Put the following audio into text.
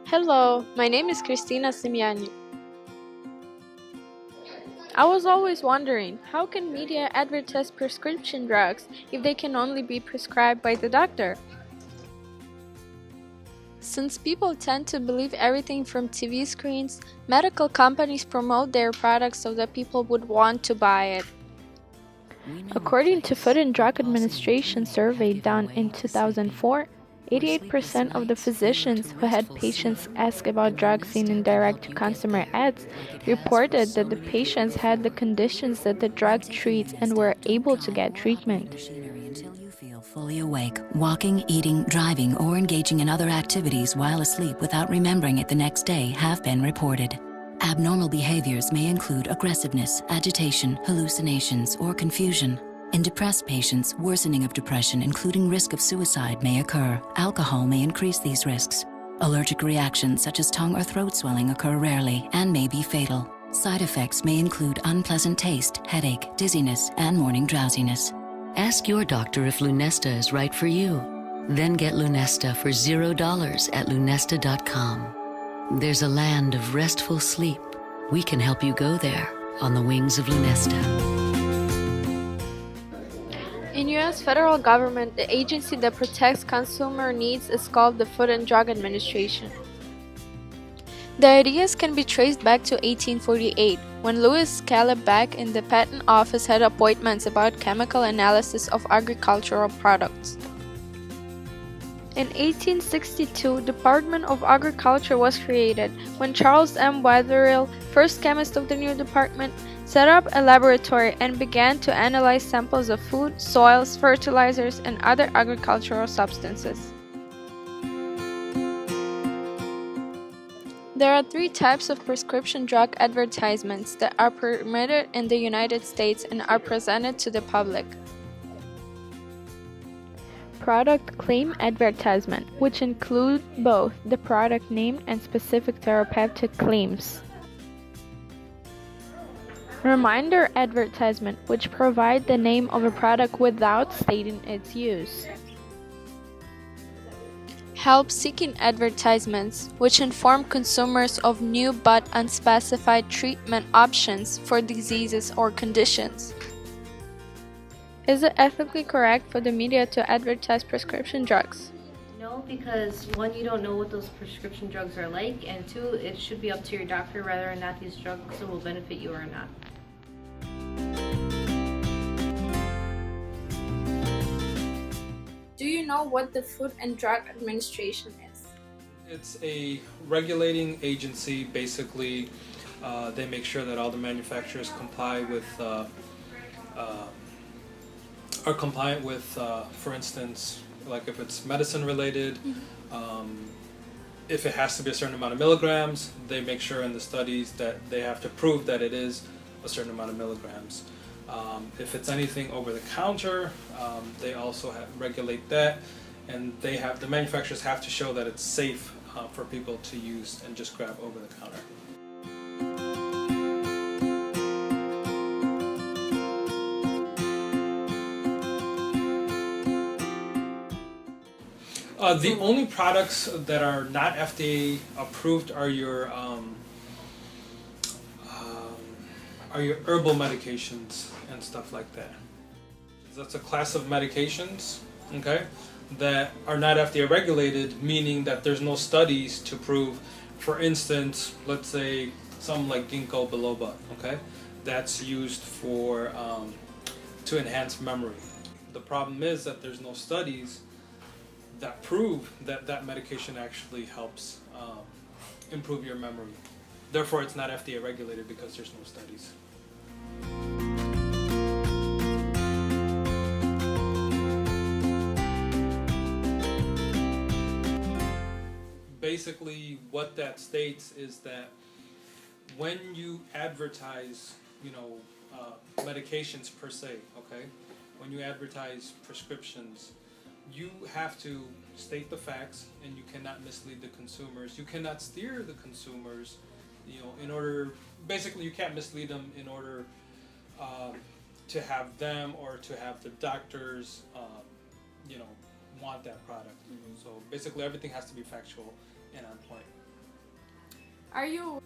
Hello, my name is Cristina Simiani. I was always wondering, how can media advertise prescription drugs if they can only be prescribed by the doctor? Since people tend to believe everything from TV screens, medical companies promote their products so that people would want to buy it. According to Food and Drug Administration survey done in 2004, 88% of the physicians who had patients ask about drugs seen in direct-to-consumer ads reported that the patients had the conditions that the drug treats and were able to get treatment. Until you feel fully awake, walking, eating, driving, or engaging in other activities while asleep without remembering it the next day have been reported. Abnormal behaviors may include aggressiveness, agitation, hallucinations, or confusion. In depressed patients, worsening of depression, including risk of suicide, may occur. Alcohol may increase these risks. Allergic reactions such as tongue or throat swelling occur rarely and may be fatal. Side effects may include unpleasant taste, headache, dizziness, and morning drowsiness. Ask your doctor if Lunesta is right for you. Then get Lunesta for $0 at lunesta.com. There's a land of restful sleep. We can help you go there on the wings of Lunesta. In US federal government, the agency that protects consumer needs is called the Food and Drug Administration. The ideas can be traced back to 1848, when Louis Caleb Beck in the Patent Office had appointments about chemical analysis of agricultural products. In 1862, Department of Agriculture was created when Charles M. Wetherill, first chemist of the new department, set up a laboratory and began to analyze samples of food, soils, fertilizers, and other agricultural substances. There are three types of prescription drug advertisements that are permitted in the United States and are presented to the public. Product claim advertisement, which include both the product name and specific therapeutic claims. Reminder advertisement, which provide the name of a product without stating its use. Help-seeking advertisements, which inform consumers of new but unspecified treatment options for diseases or conditions. Is it ethically correct for the media to advertise prescription drugs? No, because one, you don't know what those prescription drugs are like, and two, it should be up to your doctor whether or not these drugs will benefit you or not. Do you know what the Food and Drug Administration is? It's a regulating agency. Basically, they make sure that all the manufacturers comply with, are compliant with, for instance, like if it's medicine related, if it has to be a certain amount of milligrams, they make sure in the studies that they have to prove that it is a certain amount of milligrams. If it's anything over the counter, they also regulate that, and the manufacturers have to show that it's safe for people to use and just grab over the counter. The only products that are not FDA approved are your herbal medications and stuff like that. That's a class of medications, okay, that are not FDA regulated, meaning that there's no studies to prove. For instance, let's say something like ginkgo biloba, okay, that's used for to enhance memory. The problem is that there's no studies that prove that that medication actually helps improve your memory. Therefore, it's not FDA regulated because there's no studies. Basically, what that states is that when you advertise, medications per se, okay, when you advertise prescriptions, you have to state the facts, and you cannot mislead the consumers. You cannot steer the consumers, basically you can't mislead them in order to have them or to have the doctors, want that product. So basically everything has to be factual and on point. Are you